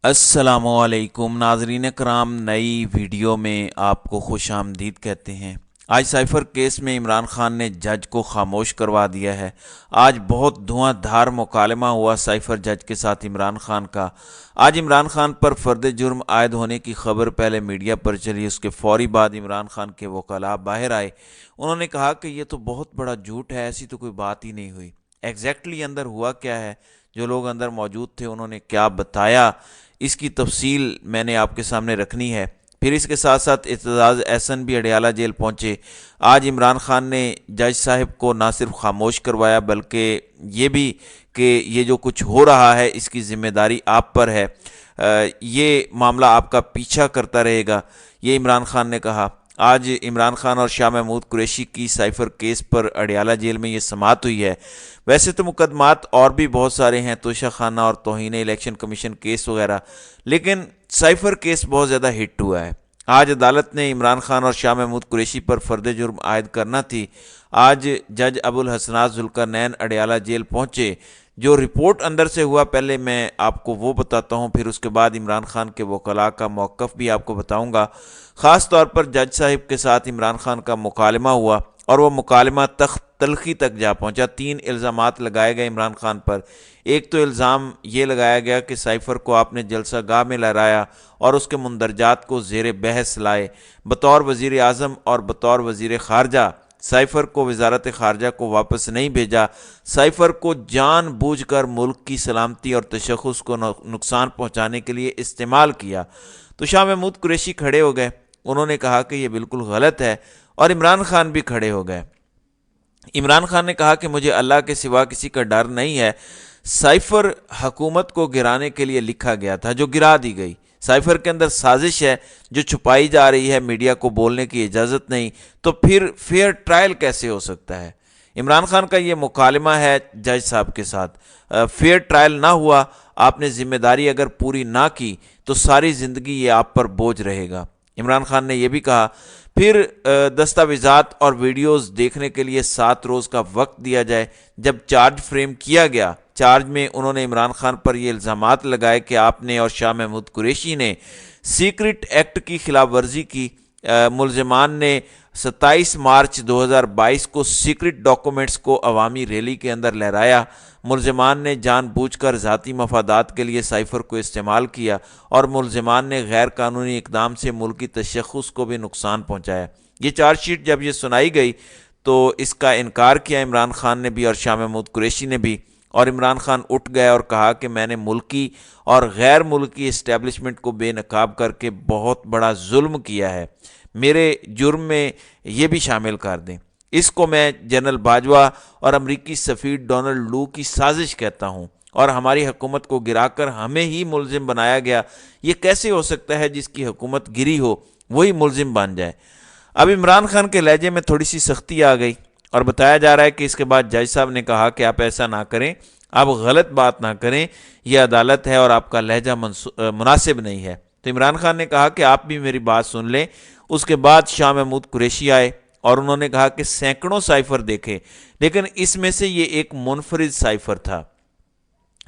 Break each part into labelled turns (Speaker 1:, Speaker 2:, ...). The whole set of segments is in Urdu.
Speaker 1: السلام علیکم ناظرین کرام، نئی ویڈیو میں آپ کو خوش آمدید کہتے ہیں۔ آج سائفر کیس میں عمران خان نے جج کو خاموش کروا دیا ہے۔ آج بہت دھواں دھار مکالمہ ہوا سائفر جج کے ساتھ عمران خان کا۔ آج عمران خان پر فرد جرم عائد ہونے کی خبر پہلے میڈیا پر چلی، اس کے فوری بعد عمران خان کے وکلاء باہر آئے۔ انہوں نے کہا کہ یہ تو بہت بڑا جھوٹ ہے، ایسی تو کوئی بات ہی نہیں ہوئی۔ ایگزیکٹلی اندر ہوا کیا ہے، جو لوگ اندر موجود تھے انہوں نے کیا بتایا، اس کی تفصیل میں نے آپ کے سامنے رکھنی ہے۔ پھر اس کے ساتھ ساتھ اعتزاز احسن بھی اڈیالہ جیل پہنچے۔ آج عمران خان نے جج صاحب کو نہ صرف خاموش کروایا بلکہ یہ بھی کہ یہ جو کچھ ہو رہا ہے اس کی ذمہ داری آپ پر ہے، یہ معاملہ آپ کا پیچھا کرتا رہے گا، یہ عمران خان نے کہا۔ آج عمران خان اور شاہ محمود قریشی کی سائفر کیس پر اڈیالہ جیل میں یہ سماعت ہوئی ہے۔ ویسے تو مقدمات اور بھی بہت سارے ہیں، توشہ خانہ اور توہین الیکشن کمیشن کیس وغیرہ، لیکن سائفر کیس بہت زیادہ ہٹ ہوا ہے۔ آج عدالت نے عمران خان اور شاہ محمود قریشی پر فرد جرم عائد کرنا تھی۔ آج جج ابو الحسنات ذوالقرنین اڈیالہ جیل پہنچے۔ جو رپورٹ اندر سے ہوا پہلے میں آپ کو وہ بتاتا ہوں، پھر اس کے بعد عمران خان کے وکلاء کا موقف بھی آپ کو بتاؤں گا۔ خاص طور پر جج صاحب کے ساتھ عمران خان کا مکالمہ ہوا اور وہ مکالمہ تلخی تک جا پہنچا۔ 3 الزامات لگائے گئے عمران خان پر۔ ایک تو الزام یہ لگایا گیا کہ سائفر کو آپ نے جلسہ گاہ میں لہرایا اور اس کے مندرجات کو زیر بحث لائے۔ بطور وزیر اعظم اور بطور وزیر خارجہ سائفر کو وزارت خارجہ کو واپس نہیں بھیجا۔ سائفر کو جان بوجھ کر ملک کی سلامتی اور تشخص کو نقصان پہنچانے کے لیے استعمال کیا۔ تو شاہ محمود قریشی کھڑے ہو گئے، انہوں نے کہا کہ یہ بالکل غلط ہے، اور عمران خان بھی کھڑے ہو گئے۔ عمران خان نے کہا کہ مجھے اللہ کے سوا کسی کا ڈر نہیں ہے۔ سائفر حکومت کو گرانے کے لیے لکھا گیا تھا جو گرا دی گئی۔ سائفر کے اندر سازش ہے جو چھپائی جا رہی ہے، میڈیا کو بولنے کی اجازت نہیں، تو پھر فیئر ٹرائل کیسے ہو سکتا ہے؟ عمران خان کا یہ مکالمہ ہے جج صاحب کے ساتھ۔ فیئر ٹرائل نہ ہوا، آپ نے ذمہ داری اگر پوری نہ کی تو ساری زندگی یہ آپ پر بوجھ رہے گا۔ عمران خان نے یہ بھی کہا پھر دستاویزات اور ویڈیوز دیکھنے کے لیے 7 روز کا وقت دیا جائے۔ جب چارج فریم کیا گیا، چارج میں انہوں نے عمران خان پر یہ الزامات لگائے کہ آپ نے اور شاہ محمود قریشی نے سیکرٹ ایکٹ کی خلاف ورزی کی۔ ملزمان نے 27 مارچ 2022 کو سیکرٹ ڈاکومنٹس کو عوامی ریلی کے اندر لہرایا۔ ملزمان نے جان بوجھ کر ذاتی مفادات کے لیے سائفر کو استعمال کیا، اور ملزمان نے غیر قانونی اقدام سے ملکی تشخص کو بھی نقصان پہنچایا۔ یہ چارج شیٹ جب یہ سنائی گئی تو اس کا انکار کیا عمران خان نے بھی اور شاہ محمود قریشی نے بھی، اور عمران خان اٹھ گئے اور کہا کہ میں نے ملکی اور غیر ملکی اسٹیبلشمنٹ کو بے نقاب کر کے بہت بڑا ظلم کیا ہے، میرے جرم میں یہ بھی شامل کر دیں۔ اس کو میں جنرل باجوہ اور امریکی سفیر ڈونلڈ لو کی سازش کہتا ہوں، اور ہماری حکومت کو گرا کر ہمیں ہی ملزم بنایا گیا۔ یہ کیسے ہو سکتا ہے جس کی حکومت گری ہو وہی ملزم بن جائے؟ اب عمران خان کے لہجے میں تھوڑی سی سختی آ گئی، اور بتایا جا رہا ہے کہ اس کے بعد جج صاحب نے کہا کہ آپ ایسا نہ کریں، آپ غلط بات نہ کریں، یہ عدالت ہے اور آپ کا لہجہ مناسب نہیں ہے۔ تو عمران خان نے کہا کہ آپ بھی میری بات سن لیں۔ اس کے بعد شاہ محمود قریشی آئے اور انہوں نے کہا کہ سینکڑوں سائفر دیکھے، لیکن اس میں سے یہ ایک منفرد سائفر تھا۔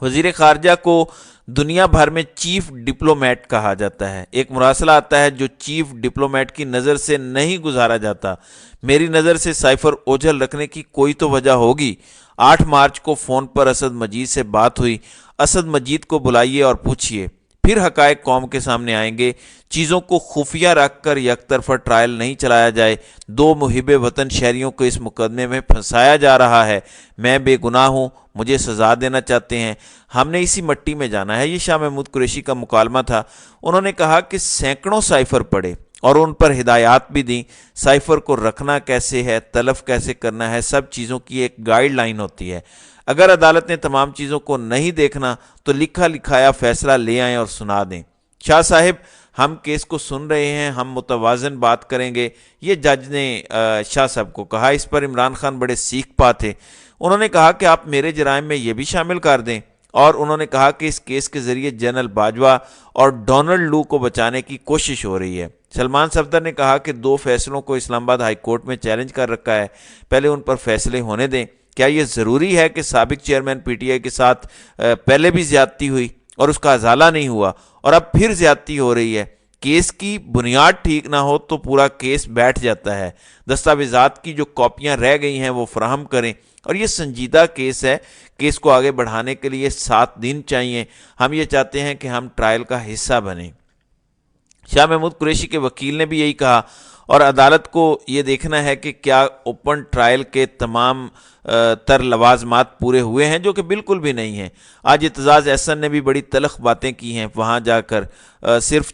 Speaker 1: وزیر خارجہ کو دنیا بھر میں چیف ڈپلومیٹ کہا جاتا ہے۔ ایک مراسلہ آتا ہے جو چیف ڈپلومیٹ کی نظر سے نہیں گزارا جاتا۔ میری نظر سے سائفر اوجھل رکھنے کی کوئی تو وجہ ہوگی۔ 8 مارچ کو فون پر اسد مجید سے بات ہوئی۔ اسد مجید کو بلائیے اور پوچھئے، پھر حقائق قوم کے سامنے آئیں گے۔ چیزوں کو خفیہ رکھ کر یک طرفہ ٹرائل نہیں چلایا جائے۔ 2 محب وطن شہریوں کو اس مقدمے میں پھنسایا جا رہا ہے۔ میں بے گناہ ہوں، مجھے سزا دینا چاہتے ہیں، ہم نے اسی مٹی میں جانا ہے۔ یہ شاہ محمود قریشی کا مکالمہ تھا۔ انہوں نے کہا کہ سینکڑوں سائفر پڑے اور ان پر ہدایات بھی دیں، سائفر کو رکھنا کیسے ہے، تلف کیسے کرنا ہے، سب چیزوں کی ایک گائیڈ لائن ہوتی ہے۔ اگر عدالت نے تمام چیزوں کو نہیں دیکھنا تو لکھا لکھایا فیصلہ لے آئیں اور سنا دیں۔ شاہ صاحب، ہم کیس کو سن رہے ہیں، ہم متوازن بات کریں گے، یہ جج نے شاہ صاحب کو کہا۔ اس پر عمران خان بڑے سیکھ پا تھے۔ انہوں نے کہا کہ آپ میرے جرائم میں یہ بھی شامل کر دیں، اور انہوں نے کہا کہ اس کیس کے ذریعے جنرل باجوہ اور ڈونلڈ لو کو بچانے کی کوشش ہو رہی ہے۔ سلمان صفدر نے کہا کہ 2 فیصلوں کو اسلام آباد ہائی کورٹ میں چیلنج کر رکھا ہے، پہلے ان پر فیصلے ہونے دیں۔ کیا یہ ضروری ہے کہ سابق چیئرمین پی ٹی آئی کے ساتھ پہلے بھی زیادتی ہوئی؟ اور اس کا ازالہ نہیں ہوا اور اب پھر زیادتی ہو رہی ہے۔ کیس کی بنیاد ٹھیک نہ ہو تو پورا کیس بیٹھ جاتا ہے۔ دستاویزات کی جو کاپیاں رہ گئی ہیں وہ فراہم کریں، اور یہ سنجیدہ کیس ہے۔ کیس کو آگے بڑھانے کے لیے 7 دن چاہیے۔ ہم یہ چاہتے ہیں کہ ہم ٹرائل کا حصہ بنیں۔ شاہ محمود قریشی کے وکیل نے بھی یہی کہا، اور عدالت کو یہ دیکھنا ہے کہ کیا اوپن ٹرائل کے تمام تر لوازمات پورے ہوئے ہیں، جو کہ بالکل بھی نہیں ہیں۔ آج اعتزاز احسن نے بھی بڑی تلخ باتیں کی ہیں، وہاں جا کر صرف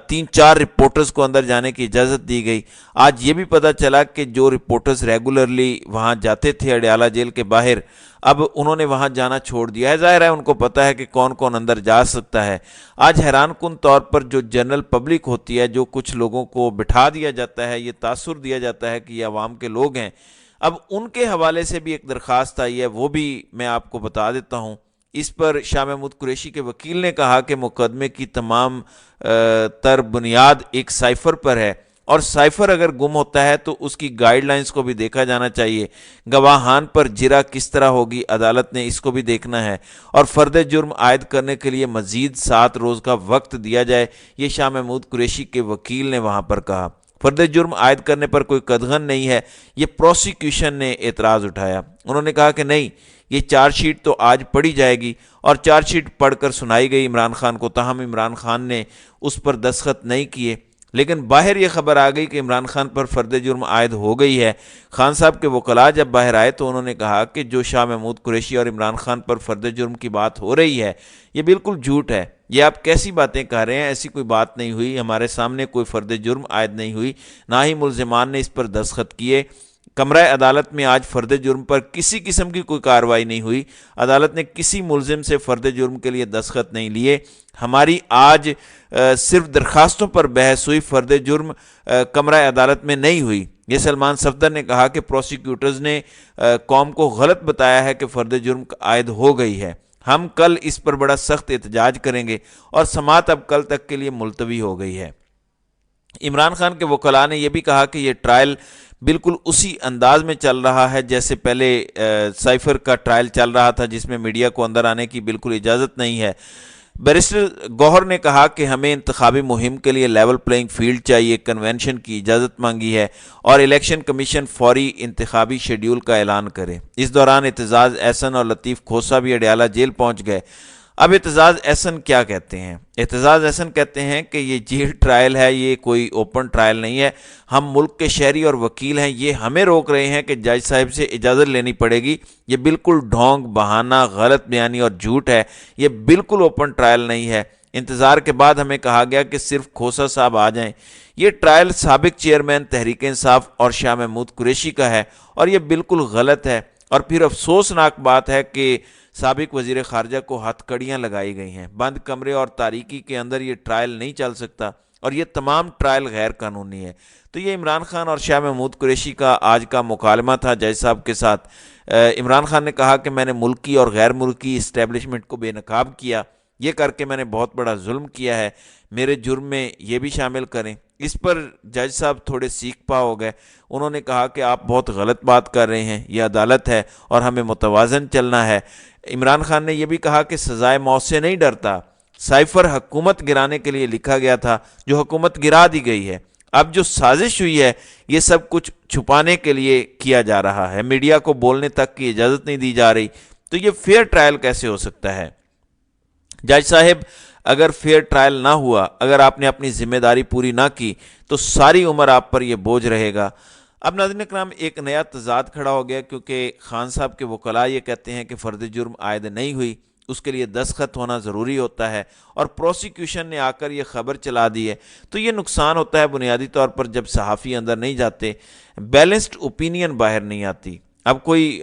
Speaker 1: 3-4 رپورٹرز کو اندر جانے کی اجازت دی گئی۔ آج یہ بھی پتہ چلا کہ جو رپورٹرز ریگولرلی وہاں جاتے تھے اڈیالہ جیل کے باہر، اب انہوں نے وہاں جانا چھوڑ دیا ہے۔ ظاہر ہے ان کو پتہ ہے کہ کون کون اندر جا سکتا ہے۔ آج حیران کن طور پر جو جنرل پبلک ہوتی ہے، جو کچھ لوگوں کو بٹھا دیا جاتا ہے، یہ تاثر دیا جاتا ہے کہ یہ عوام کے لوگ ہیں، اب ان کے حوالے سے بھی ایک درخواست آئی ہے، وہ بھی میں آپ کو بتا دیتا ہوں۔ اس پر شاہ محمود قریشی کے وکیل نے کہا کہ مقدمے کی تمام تر بنیاد ایک سائفر پر ہے، اور سائفر اگر گم ہوتا ہے تو اس کی گائیڈ لائنز کو بھی دیکھا جانا چاہیے۔ گواہان پر جرح کس طرح ہوگی، عدالت نے اس کو بھی دیکھنا ہے، اور فرد جرم عائد کرنے کے لیے مزید 7 روز کا وقت دیا جائے، یہ شاہ محمود قریشی کے وکیل نے وہاں پر کہا۔ فرد جرم عائد کرنے پر کوئی قدغن نہیں ہے، یہ پروسیکیوشن نے اعتراض اٹھایا۔ انہوں نے کہا کہ نہیں، یہ چارج شیٹ تو آج پڑھی جائے گی، اور چارج شیٹ پڑھ کر سنائی گئی عمران خان کو، تاہم عمران خان نے اس پر دستخط نہیں کیے۔ لیکن باہر یہ خبر آ گئی کہ عمران خان پر فرد جرم عائد ہو گئی ہے۔ خان صاحب کے وکلاء جب باہر آئے تو انہوں نے کہا کہ جو شاہ محمود قریشی اور عمران خان پر فرد جرم کی بات ہو رہی ہے، یہ بالکل جھوٹ ہے۔ یہ آپ کیسی باتیں کہہ رہے ہیں؟ ایسی کوئی بات نہیں ہوئی، ہمارے سامنے کوئی فرد جرم عائد نہیں ہوئی، نہ ہی ملزمان نے اس پر دستخط کیے۔ کمرہ عدالت میں آج فرد جرم پر کسی قسم کی کوئی کارروائی نہیں ہوئی۔ عدالت نے کسی ملزم سے فرد جرم کے لیے دستخط نہیں لیے۔ ہماری آج صرف درخواستوں پر بحث ہوئی، فرد جرم کمرہ عدالت میں نہیں ہوئی۔ یہ سلمان صفدر نے کہا کہ پروسیکیوٹرز نے قوم کو غلط بتایا ہے کہ فرد جرم عائد ہو گئی ہے۔ ہم کل اس پر بڑا سخت احتجاج کریں گے، اور سماعت اب کل تک کے لیے ملتوی ہو گئی ہے۔ عمران خان کے وکلاء نے یہ بھی کہا کہ یہ ٹرائل بالکل اسی انداز میں چل رہا ہے جیسے پہلے سائفر کا ٹرائل چل رہا تھا، جس میں میڈیا کو اندر آنے کی بالکل اجازت نہیں ہے۔ بیرسٹر گوہر نے کہا کہ ہمیں انتخابی مہم کے لیے لیول پلینگ فیلڈ چاہیے، کنونشن کی اجازت مانگی ہے، اور الیکشن کمیشن فوری انتخابی شیڈیول کا اعلان کرے۔ اس دوران اعتزاز احسن اور لطیف کھوسہ بھی اڈیالہ جیل پہنچ گئے۔ اب اعتزاز احسن کیا کہتے ہیں؟ اعتزاز احسن کہتے ہیں کہ یہ جیل ٹرائل ہے، یہ کوئی اوپن ٹرائل نہیں ہے۔ ہم ملک کے شہری اور وکیل ہیں، یہ ہمیں روک رہے ہیں کہ جج صاحب سے اجازت لینی پڑے گی۔ یہ بالکل ڈھونگ، بہانہ، غلط بیانی اور جھوٹ ہے، یہ بالکل اوپن ٹرائل نہیں ہے۔ انتظار کے بعد ہمیں کہا گیا کہ صرف کھوسہ صاحب آ جائیں۔ یہ ٹرائل سابق چیئرمین تحریک انصاف اور شاہ محمود قریشی کا ہے، اور یہ بالکل غلط ہے۔ اور پھر افسوسناک بات ہے کہ سابق وزیر خارجہ کو ہتھ کڑیاں لگائی گئی ہیں۔ بند کمرے اور تاریکی کے اندر یہ ٹرائل نہیں چل سکتا، اور یہ تمام ٹرائل غیر قانونی ہے۔ تو یہ عمران خان اور شاہ محمود قریشی کا آج کا مکالمہ تھا جج صاحب کے ساتھ۔ عمران خان نے کہا کہ میں نے ملکی اور غیر ملکی اسٹیبلشمنٹ کو بے نقاب کیا، یہ کر کے میں نے بہت بڑا ظلم کیا ہے، میرے جرم میں یہ بھی شامل کریں۔ اس پر جج صاحب تھوڑے سیکھ پا ہو گئے۔ انہوں نے کہا کہ آپ بہت غلط بات کر رہے ہیں، یہ عدالت ہے اور ہمیں متوازن چلنا ہے۔ عمران خان نے یہ بھی کہا کہ سزائے موت سے نہیں ڈرتا، سائفر حکومت گرانے کے لیے لکھا گیا تھا، جو حکومت گرا دی گئی ہے۔ اب جو سازش ہوئی ہے، یہ سب کچھ چھپانے کے لیے کیا جا رہا ہے، میڈیا کو بولنے تک کی اجازت نہیں دی جا رہی، تو یہ فیئر ٹرائل کیسے ہو سکتا ہے؟ جج صاحب، اگر فیئر ٹرائل نہ ہوا، اگر آپ نے اپنی ذمہ داری پوری نہ کی، تو ساری عمر آپ پر یہ بوجھ رہے گا۔ اب ناظرین کرام، ایک نیا تضاد کھڑا ہو گیا، کیونکہ خان صاحب کے وکلاء یہ کہتے ہیں کہ فرد جرم عائد نہیں ہوئی، اس کے لیے دستخط ہونا ضروری ہوتا ہے، اور پروسیکیوشن نے آ کر یہ خبر چلا دی ہے۔ تو یہ نقصان ہوتا ہے بنیادی طور پر جب صحافی اندر نہیں جاتے، بیلنسڈ اوپینین باہر نہیں آتی۔ اب کوئی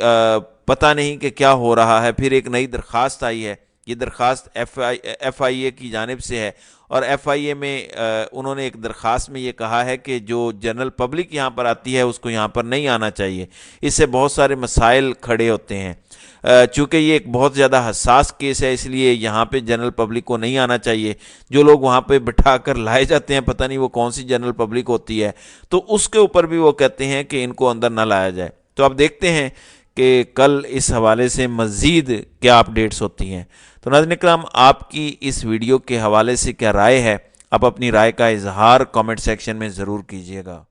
Speaker 1: پتہ نہیں کہ کیا ہو رہا ہے۔ پھر ایک نئی درخواست آئی ہے، یہ درخواست ایف آئی اے کی جانب سے ہے، اور ایف آئی اے میں انہوں نے ایک درخواست میں یہ کہا ہے کہ جو جنرل پبلک یہاں پر آتی ہے اس کو یہاں پر نہیں آنا چاہیے، اس سے بہت سارے مسائل کھڑے ہوتے ہیں۔ چونکہ یہ ایک بہت زیادہ حساس کیس ہے، اس لیے یہاں پہ جنرل پبلک کو نہیں آنا چاہیے۔ جو لوگ وہاں پہ بٹھا کر لائے جاتے ہیں، پتہ نہیں وہ کون سی جنرل پبلک ہوتی ہے، تو اس کے اوپر بھی وہ کہتے ہیں کہ ان کو اندر نہ لایا جائے۔ تو اب دیکھتے ہیں کہ کل اس حوالے سے مزید کیا اپڈیٹس ہوتی ہیں۔ تو ناظرین اکرام، آپ کی اس ویڈیو کے حوالے سے کیا رائے ہے؟ آپ اپنی رائے کا اظہار کامنٹ سیکشن میں ضرور کیجیے گا۔